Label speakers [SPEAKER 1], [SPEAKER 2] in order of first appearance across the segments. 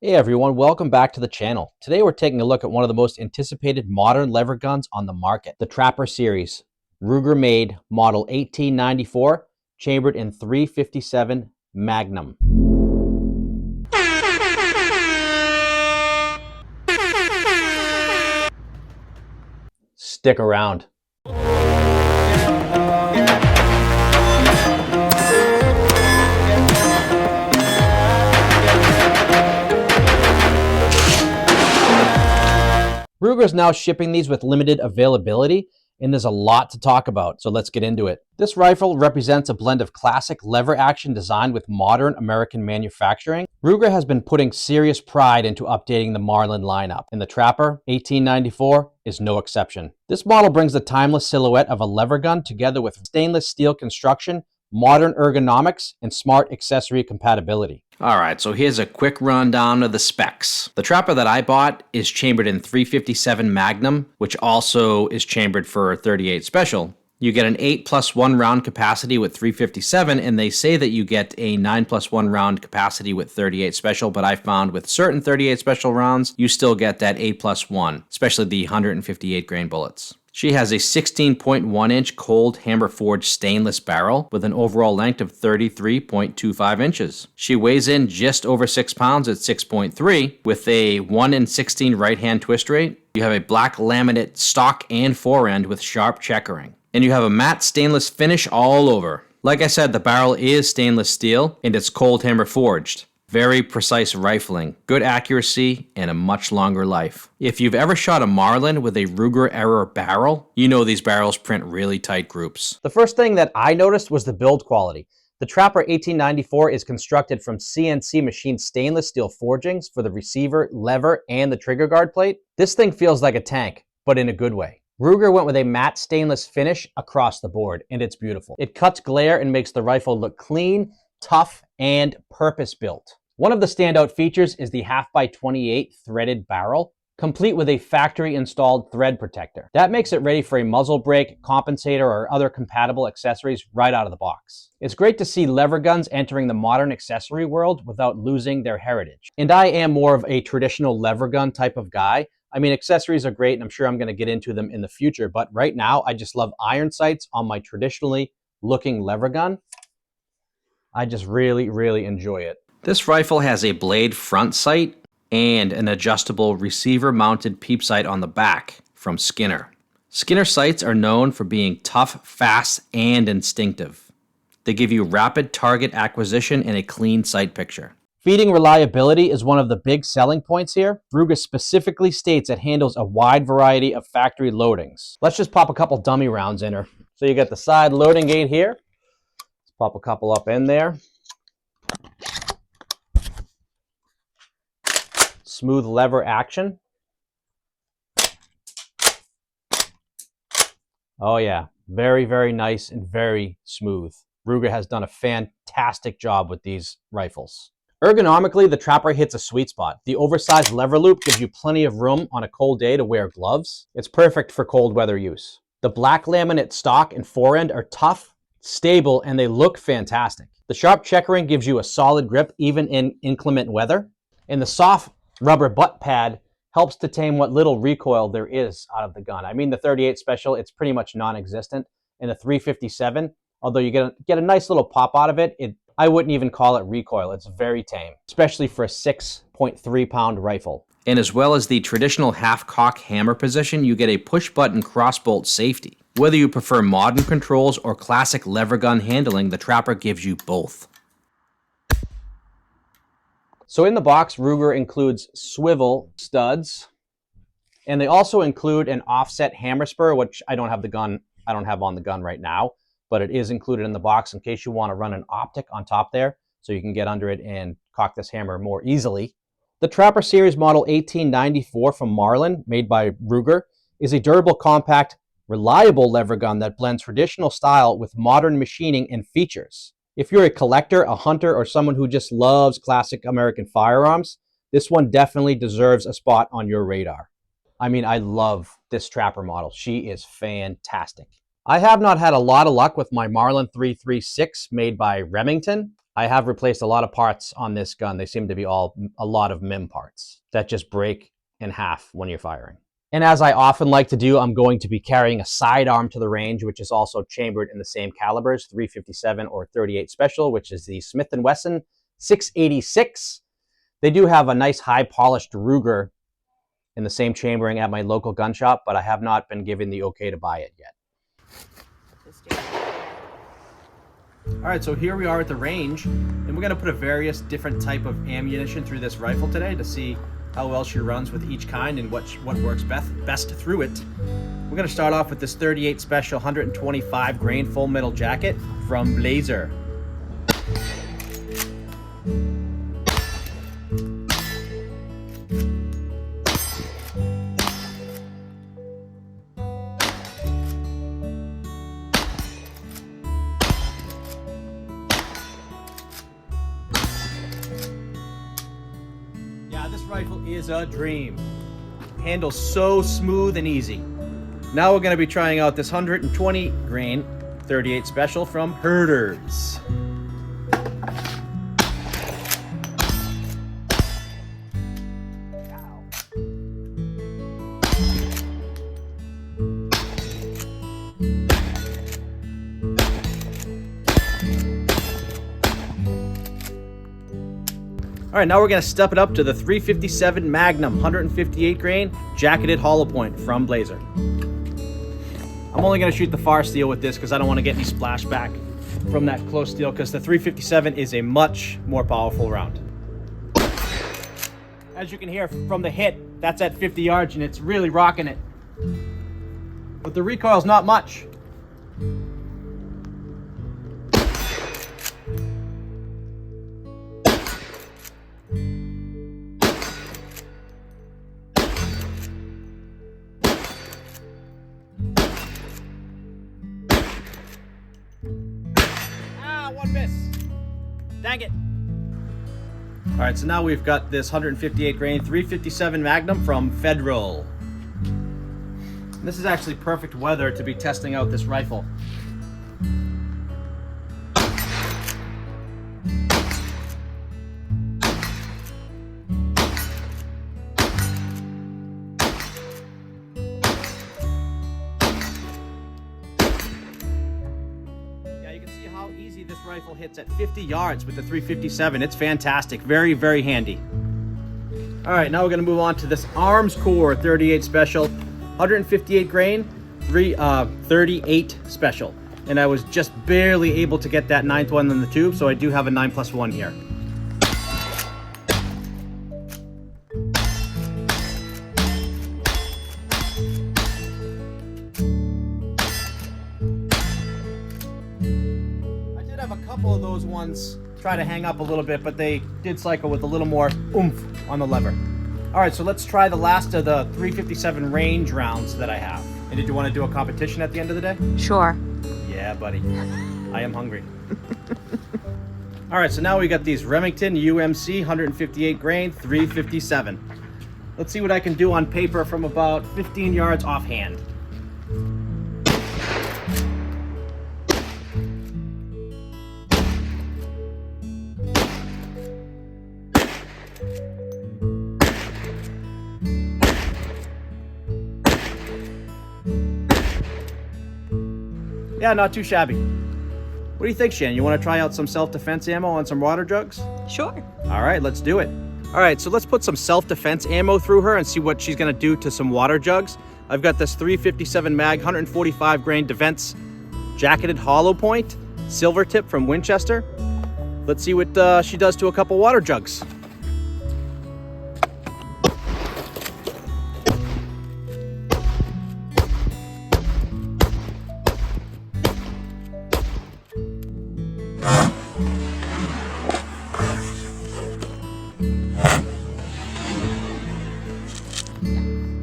[SPEAKER 1] Hey everyone, welcome back to the channel. Today we're taking a look at one of the most anticipated modern lever guns on the market, the Trapper series, Ruger made, model 1894, chambered in .357 Magnum. Stick around. Ruger is now shipping these with limited availability, and there's a lot to talk about, so let's get into it. This rifle represents a blend of classic lever action design with modern American manufacturing. Ruger has been putting serious pride into updating the Marlin lineup, and the Trapper 1894 is no exception. This model brings the timeless silhouette of a lever gun together with stainless steel construction, modern ergonomics, and smart accessory compatibility.
[SPEAKER 2] Alright, so here's a quick rundown of the specs. The Trapper that I bought is chambered in .357 Magnum, which also is chambered for .38 Special. You get an 8+1 round capacity with .357, and they say that you get a 9+1 round capacity with .38 Special, but I found with certain .38 Special rounds, you still get that 8+1, especially the 158 grain bullets. She has a 16.1 inch cold hammer forged stainless barrel with an overall length of 33.25 inches. She weighs in just over 6 pounds at 6.3 with a 1 in 16 right hand twist rate. You have a black laminate stock and forend with sharp checkering. And you have a matte stainless finish all over. Like I said, the barrel is stainless steel and it's cold hammer forged. Very precise rifling, good accuracy, and a much longer life. If you've ever shot a Marlin with a Ruger era barrel, you know these barrels print really tight groups.
[SPEAKER 1] The first thing that I noticed was the build quality. The Trapper 1894 is constructed from CNC machined stainless steel forgings for the receiver, lever, and the trigger guard plate. This thing feels like a tank, but in a good way. Ruger went with a matte stainless finish across the board, and it's beautiful. It cuts glare and makes the rifle look clean, tough, and purpose-built. One of the standout features is the 1/2x28 threaded barrel, complete with a factory-installed thread protector. That makes it ready for a muzzle brake, compensator, or other compatible accessories right out of the box. It's great to see lever guns entering the modern accessory world without losing their heritage. And I am more of a traditional lever gun type of guy. I mean, accessories are great, and I'm sure I'm going to get into them in the future, but right now, I just love iron sights on my traditionally looking lever gun. I just really enjoy it.
[SPEAKER 2] This rifle has a blade front sight and an adjustable receiver-mounted peep sight on the back from Skinner. Skinner sights are known for being tough, fast, and instinctive. They give you rapid target acquisition and a clean sight picture.
[SPEAKER 1] Feeding reliability is one of the big selling points here. Ruger specifically states it handles a wide variety of factory loadings. Let's just pop a couple dummy rounds in her. So you get the side loading gate here. Pop a couple up in there. Smooth lever action. Oh yeah, very nice and very smooth. Ruger has done a fantastic job with these rifles. Ergonomically, the Trapper hits a sweet spot. The oversized lever loop gives you plenty of room on a cold day to wear gloves. It's perfect for cold weather use. The black laminate stock and forend are tough, stable, and they look fantastic. The sharp checkering gives you a solid grip even in inclement weather. And the soft rubber butt pad helps to tame what little recoil there is out of the gun. I mean, the .38 Special, it's pretty much non-existent. And the .357, although you get a nice little pop out of it, I wouldn't even call it recoil. It's very tame, especially for a 6.3 pound rifle.
[SPEAKER 2] And as well as the traditional half-cock hammer position, you get a push-button crossbolt safety. Whether you prefer modern controls or classic lever gun handling, the Trapper gives you both.
[SPEAKER 1] So in the box, Ruger includes swivel studs, and they also include an offset hammer spur, which I don't have on the gun right now, but it is included in the box in case you want to run an optic on top there, so you can get under it and cock this hammer more easily. The Trapper Series Model 1894 from Marlin, made by Ruger, is a durable, compact, reliable lever gun that blends traditional style with modern machining and features. If you're a collector, a hunter, or someone who just loves classic American firearms, this one definitely deserves a spot on your radar. I mean, I love this Trapper model. She is fantastic. I have not had a lot of luck with my Marlin 336 made by Remington. I have replaced a lot of parts on this gun. They seem to be a lot of MIM parts that just break in half when you're firing. And as I often like to do, I'm going to be carrying a sidearm to the range, which is also chambered in the same calibers, 357 or 38 Special, which is the Smith & Wesson 686. They do have a nice high polished Ruger in the same chambering at my local gun shop, but I have not been given the okay to buy it yet. All right, so here we are at the range, and we're gonna put a various different type of ammunition through this rifle today to see how well she runs with each kind and what works best through it. We're gonna start off with this 38 Special 125 grain full metal jacket from Blazer. This rifle is a dream. Handles so smooth and easy. Now we're going to be trying out this 120 grain 38 Special from Herders. All right, now we're gonna step it up to the 357 Magnum 158 grain jacketed hollow point from Blazer. I'm only gonna shoot the far steel with this because I don't want to get any splashback from that close steel, because the 357 is a much more powerful round. As you can hear from the hit, that's at 50 yards and it's really rocking it. But the recoil's not much. One miss. Dang it. All right, so now we've got this 158 grain 357 Magnum from Federal. This is actually perfect weather to be testing out this rifle. How easy this rifle hits at 50 yards with the 357. It's fantastic. Very, very handy. All right, now we're going to move on to this Arms Core 38 Special, 158 grain, 38 Special. And I was just barely able to get that 9th one in the tube, so I do have a 9+1 here. A couple of those ones try to hang up a little bit, but they did cycle with a little more oomph on the lever. All right, so let's try the last of the 357 range rounds that I have. And did you want to do a competition at the end of the day?
[SPEAKER 3] Sure.
[SPEAKER 1] Yeah, buddy. I am hungry. All right, so now we got these Remington UMC 158 grain 357. Let's see what I can do on paper from about 15 yards offhand. Yeah, not too shabby. What do you think, Shannon? You want to try out some self-defense ammo on some water jugs?
[SPEAKER 3] Sure.
[SPEAKER 1] All right, let's do it. All right, so let's put some self-defense ammo through her and see what she's going to do to some water jugs. I've got this 357 mag 145 grain Defense jacketed hollow point silver tip from Winchester. Let's see what she does to a couple water jugs.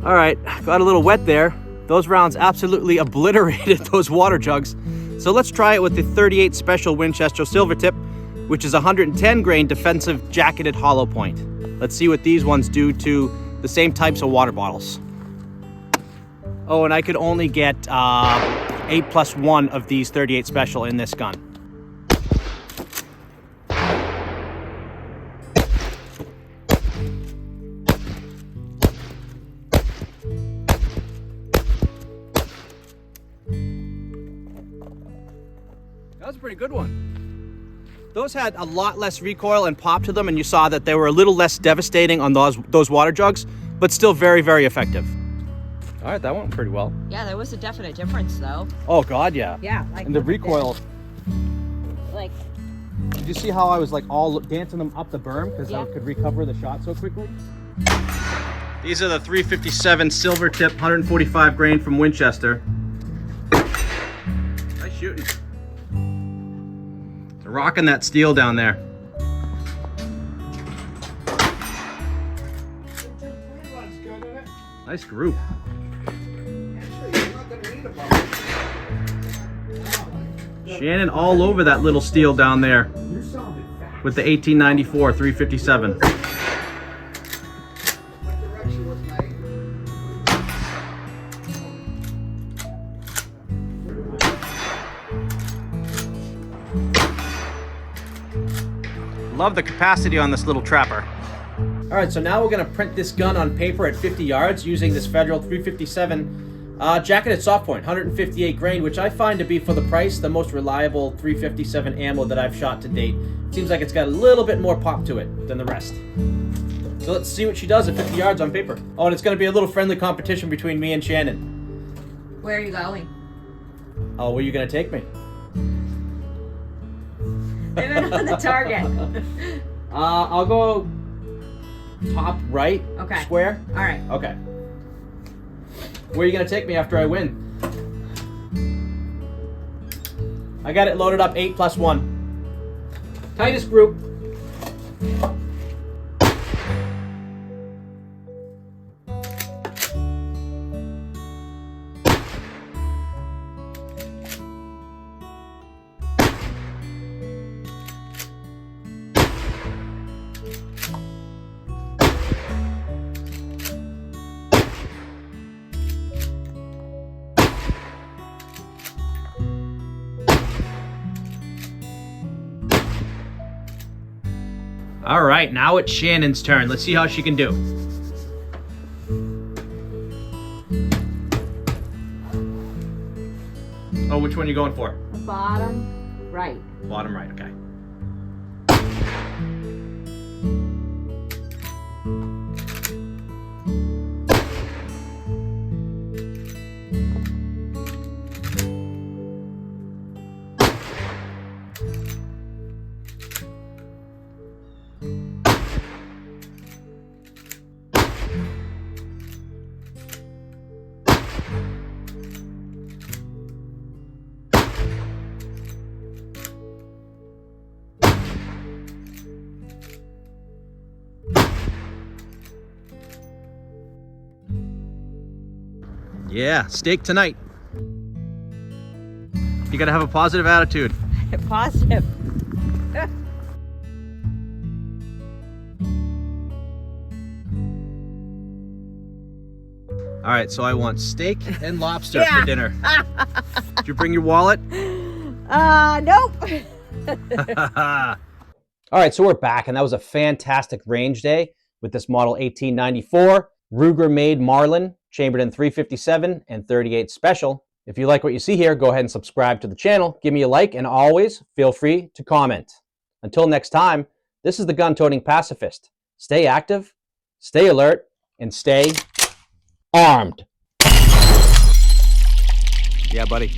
[SPEAKER 1] All right, got a little wet there. Those rounds absolutely obliterated those water jugs. So let's try it with the 38 Special Winchester silver tip, which is 110 grain defensive jacketed hollow point. Let's see what these ones do to the same types of water bottles. Oh, and I could only get 8+1 of these 38 Special in this gun. was a pretty good one. Those had a lot less recoil and pop to them, and you saw that they were a little less devastating on those water jugs, but still very, very effective. All right, that went pretty well.
[SPEAKER 3] Yeah, there was a definite difference though.
[SPEAKER 1] Oh God, yeah.
[SPEAKER 3] Yeah, like
[SPEAKER 1] And the recoil.
[SPEAKER 3] Like,
[SPEAKER 1] Did you see how I was like all dancing them up the berm because I
[SPEAKER 3] Yeah.
[SPEAKER 1] could recover the shot so quickly? These are the 357 silver tip 145 grain from Winchester. Nice shooting. They're rocking that steel down there. Nice group. Shannon all over that little steel down there with the 1894 357. Love the capacity on this little trapper. All right, so now we're gonna print this gun on paper at 50 yards using this Federal 357 jacketed soft point, 158 grain, which I find to be, for the price, the most reliable 357 ammo that I've shot to date. Seems like it's got a little bit more pop to it than the rest. So let's see what she does at 50 yards on paper. Oh, and it's gonna be a little friendly competition between me and Shannon.
[SPEAKER 3] where are you going?
[SPEAKER 1] Oh, where are you gonna take me?
[SPEAKER 3] Even on the target.
[SPEAKER 1] I'll go top right
[SPEAKER 3] Okay.
[SPEAKER 1] square.
[SPEAKER 3] All right.
[SPEAKER 1] Okay. Where are you gonna take me after I win? I got it loaded up 8+1. Tightest group. All right, now it's Shannon's turn. Let's see how she can do. Oh, which one are you going for?
[SPEAKER 3] Bottom right.
[SPEAKER 1] Bottom right, okay. Yeah, steak tonight. You gotta have a positive attitude.
[SPEAKER 3] Positive.
[SPEAKER 1] All right, so I want steak and lobster
[SPEAKER 3] Yeah.
[SPEAKER 1] for dinner. Did you bring your wallet?
[SPEAKER 3] Nope.
[SPEAKER 1] All right, so we're back, and that was a fantastic range day with this model 1894 Ruger-made Marlin, chambered in 357 and 38 special. If you like what you see here, go ahead and subscribe to the channel. Give me a like, and always feel free to comment. Until next time, this is the gun-toting pacifist. Stay active, stay alert, and stay armed. Yeah, buddy.